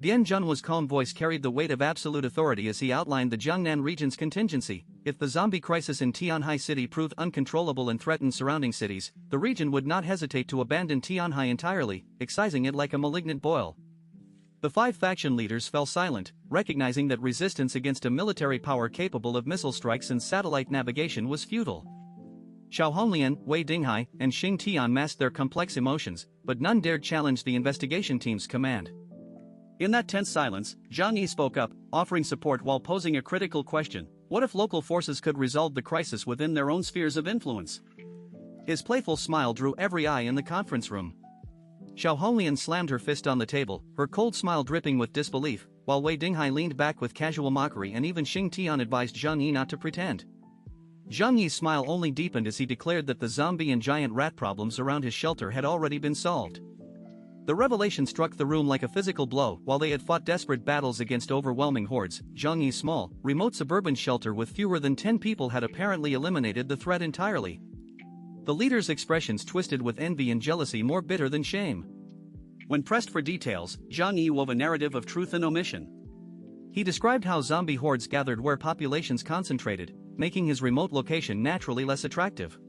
Dian Junhua's calm voice carried the weight of absolute authority as he outlined the Jiangnan region's contingency. If the zombie crisis in Tianhai City proved uncontrollable and threatened surrounding cities, the region would not hesitate to abandon Tianhai entirely, excising it like a malignant boil. The 5 faction leaders fell silent, recognizing that resistance against a military power capable of missile strikes and satellite navigation was futile. Xiao Honglian, Wei Dinghai, and Xing Tian masked their complex emotions, but none dared challenge the investigation team's command. In that tense silence, Zhang Yi spoke up, offering support while posing a critical question: what if local forces could resolve the crisis within their own spheres of influence? His playful smile drew every eye in the conference room. Xiao Honglian slammed her fist on the table, her cold smile dripping with disbelief, while Wei Dinghai leaned back with casual mockery, and even Xing Tian advised Zhang Yi not to pretend. Zhang Yi's smile only deepened as he declared that the zombie and giant rat problems around his shelter had already been solved. The revelation struck the room like a physical blow. While they had fought desperate battles against overwhelming hordes, Zhang Yi's small, remote suburban shelter with fewer than 10 people had apparently eliminated the threat entirely. The leader's expressions twisted with envy and jealousy more bitter than shame. When pressed for details, Zhang Yi wove a narrative of truth and omission. He described how zombie hordes gathered where populations concentrated, making his remote location naturally less attractive.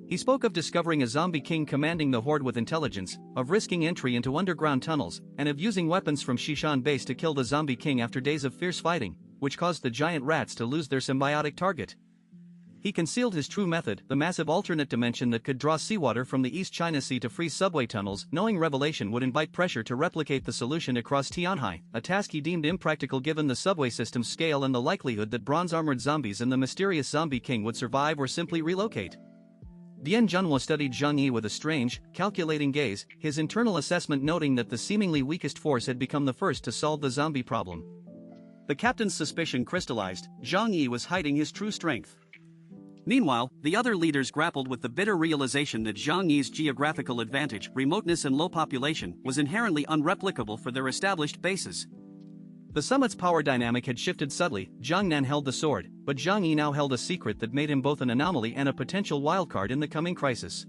He spoke of discovering a zombie king commanding the horde with intelligence, of risking entry into underground tunnels, and of using weapons from Shishan base to kill the zombie king after days of fierce fighting, which caused the giant rats to lose their symbiotic target. He concealed his true method, the massive alternate dimension that could draw seawater from the East China Sea to freeze subway tunnels, knowing revelation would invite pressure to replicate the solution across Tianhai, a task he deemed impractical given the subway system's scale and the likelihood that bronze-armored zombies and the mysterious zombie king would survive or simply relocate. Dian Junhua studied Zhang Yi with a strange, calculating gaze, his internal assessment noting that the seemingly weakest force had become the first to solve the zombie problem. The captain's suspicion crystallized: Zhang Yi was hiding his true strength. Meanwhile, the other leaders grappled with the bitter realization that Zhang Yi's geographical advantage, remoteness and low population, was inherently unreplicable for their established bases. The summit's power dynamic had shifted subtly. Zhang Nan held the sword, but Zhang Yi now held a secret that made him both an anomaly and a potential wildcard in the coming crisis.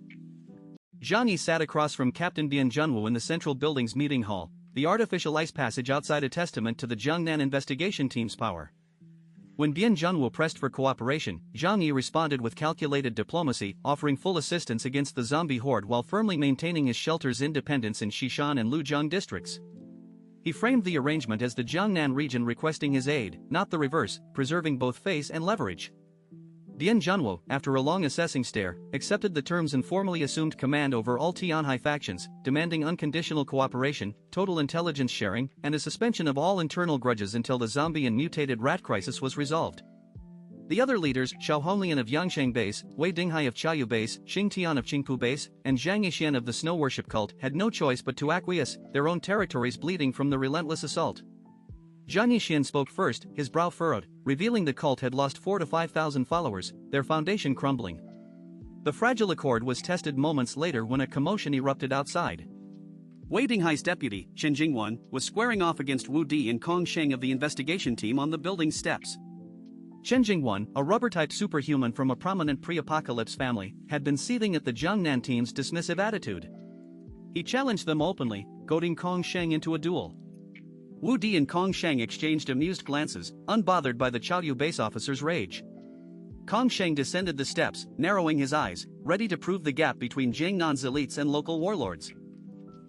Zhang Yi sat across from Captain Dian Junwu in the central building's meeting hall, the artificial ice passage outside a testament to the Jiangnan investigation team's power. When Dian Junwu pressed for cooperation, Zhang Yi responded with calculated diplomacy, offering full assistance against the zombie horde while firmly maintaining his shelter's independence in Xishan and Lujiang districts. He framed the arrangement as the Jiangnan region requesting his aid, not the reverse, preserving both face and leverage. Dian Junwu, after a long assessing stare, accepted the terms and formally assumed command over all Tianhai factions, demanding unconditional cooperation, total intelligence sharing, and a suspension of all internal grudges until the zombie and mutated rat crisis was resolved. The other leaders, Xiao Honglian of Yangsheng Base, Wei Dinghai of Chaoyu Base, Xing Tian of Qingpu Base, and Zhang Yixian of the Snow Worship Cult, had no choice but to acquiesce, their own territories bleeding from the relentless assault. Zhang Yixian spoke first, his brow furrowed, revealing the cult had lost 4,000 to 5,000 followers, their foundation crumbling. The fragile accord was tested moments later when a commotion erupted outside. Wei Dinghai's deputy, Chen Jingwan, was squaring off against Wu Di and Kong Sheng of the investigation team on the building's steps. Chen Jingwan, a rubber-type superhuman from a prominent pre-apocalypse family, had been seething at the Jiangnan team's dismissive attitude. He challenged them openly, goading Kong Sheng into a duel. Wu Di and Kong Sheng exchanged amused glances, unbothered by the Chaoyu base officer's rage. Kong Sheng descended the steps, narrowing his eyes, ready to prove the gap between Jiangnan's elites and local warlords.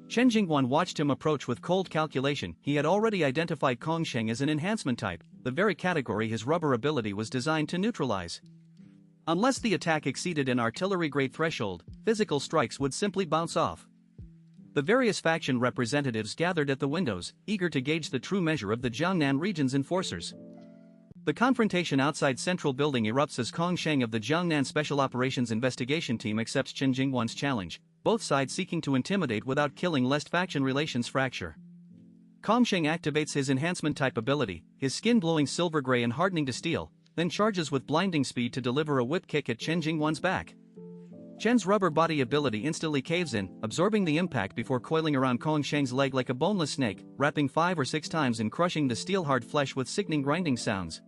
Chen Jingwan watched him approach with cold calculation. He had already identified Kong Sheng as an enhancement type, the very category his rubber ability was designed to neutralize. Unless the attack exceeded an artillery-grade threshold, physical strikes would simply bounce off. The various faction representatives gathered at the windows, eager to gauge the true measure of the Jiangnan region's enforcers. The confrontation outside Central Building erupts as Kong Sheng of the Jiangnan Special Operations Investigation Team accepts Chen Jingwan's challenge, both sides seeking to intimidate without killing lest faction relations fracture. Kong Sheng activates his enhancement-type ability, his skin glowing silver gray and hardening to steel, then charges with blinding speed to deliver a whip kick at Chen Jingwan's back. Chen's rubber body ability instantly caves in, absorbing the impact before coiling around Kong Sheng's leg like a boneless snake, wrapping 5 or 6 times and crushing the steel-hard flesh with sickening grinding sounds.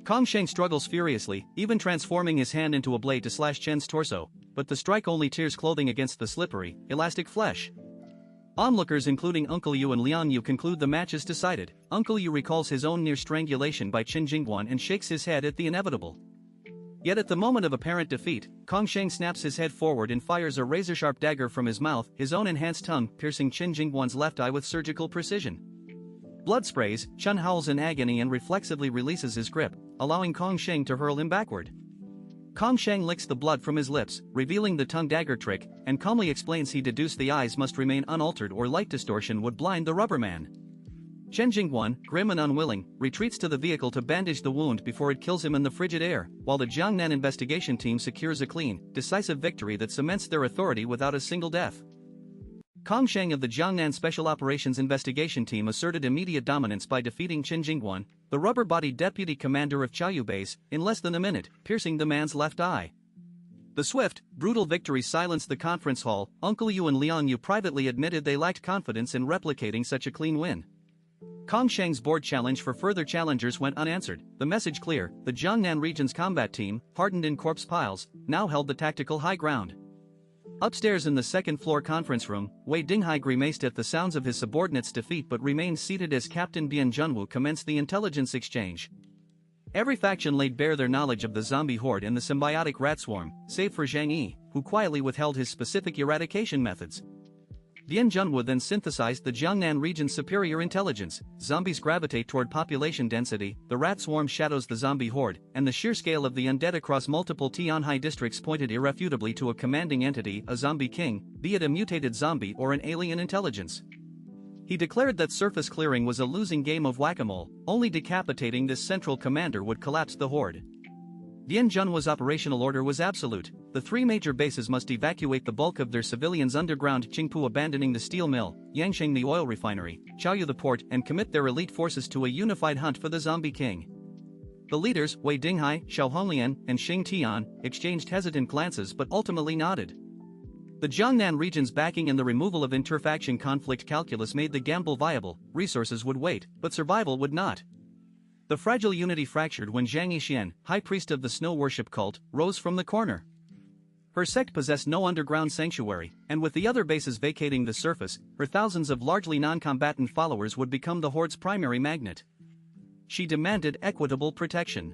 Kong Sheng struggles furiously, even transforming his hand into a blade to slash Chen's torso, but the strike only tears clothing against the slippery, elastic flesh. Onlookers including Uncle Yu and Liang Yu conclude the match is decided. Uncle Yu recalls his own near strangulation by Qin Jingguan and shakes his head at the inevitable. Yet at the moment of apparent defeat, Kong Sheng snaps his head forward and fires a razor-sharp dagger from his mouth, his own enhanced tongue piercing Qin Jingguan's left eye with surgical precision. Blood sprays, Chun howls in agony and reflexively releases his grip, allowing Kong Sheng to hurl him backward. Kong Sheng licks the blood from his lips, revealing the tongue dagger trick, and calmly explains he deduced the eyes must remain unaltered or light distortion would blind the rubber man. Chen Jingguan, grim and unwilling, retreats to the vehicle to bandage the wound before it kills him in the frigid air, while the Jiangnan investigation team secures a clean, decisive victory that cements their authority without a single death. Kong Sheng of the Jiangnan Special Operations Investigation Team asserted immediate dominance by defeating Qin Jingguan, the rubber-bodied deputy commander of Chaoyu Base, in less than a minute, piercing the man's left eye. The swift, brutal victory silenced the conference hall. Uncle Yu and Liang Yu privately admitted they lacked confidence in replicating such a clean win. Kong Sheng's board challenge for further challengers went unanswered, the message clear: the Jiangnan region's combat team, hardened in corpse piles, now held the tactical high ground. Upstairs in the second-floor conference room, Wei Dinghai grimaced at the sounds of his subordinate's defeat but remained seated as Captain Bian Junwu commenced the intelligence exchange. Every faction laid bare their knowledge of the zombie horde and the symbiotic rat swarm, save for Zhang Yi, who quietly withheld his specific eradication methods. Bian Junwu then synthesized the Jiangnan region's superior intelligence: zombies gravitate toward population density, the rat swarm shadows the zombie horde, and the sheer scale of the undead across multiple Tianhai districts pointed irrefutably to a commanding entity, a zombie king, be it a mutated zombie or an alien intelligence. He declared that surface clearing was a losing game of whack-a-mole, only decapitating this central commander would collapse the horde. Bian Junwu's operational order was absolute: the three major bases must evacuate the bulk of their civilians underground, Qingpu abandoning the steel mill, Yangsheng the oil refinery, Chaoyu the port, and commit their elite forces to a unified hunt for the zombie king. The leaders, Wei Dinghai, Xiao Honglian, and Xing Tian, exchanged hesitant glances but ultimately nodded. The Jiangnan region's backing and the removal of interfaction conflict calculus made the gamble viable. Resources would wait, but survival would not. The fragile unity fractured when Zhang Yixian, high priest of the snow worship cult, rose from the corner. Her sect possessed no underground sanctuary, and with the other bases vacating the surface, her thousands of largely non-combatant followers would become the horde's primary magnet. She demanded equitable protection.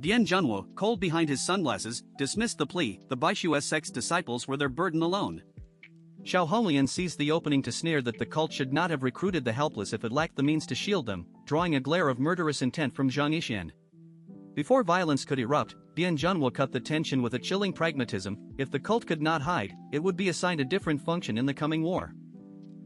Bian Junwu, cold behind his sunglasses, dismissed the plea: the Baishu sect's disciples were their burden alone. Xiao Honglian seized the opening to sneer that the cult should not have recruited the helpless if it lacked the means to shield them, drawing a glare of murderous intent from Zhang Yixian. Before violence could erupt, Bian Junwu cut the tension with a chilling pragmatism: if the cult could not hide, it would be assigned a different function in the coming war.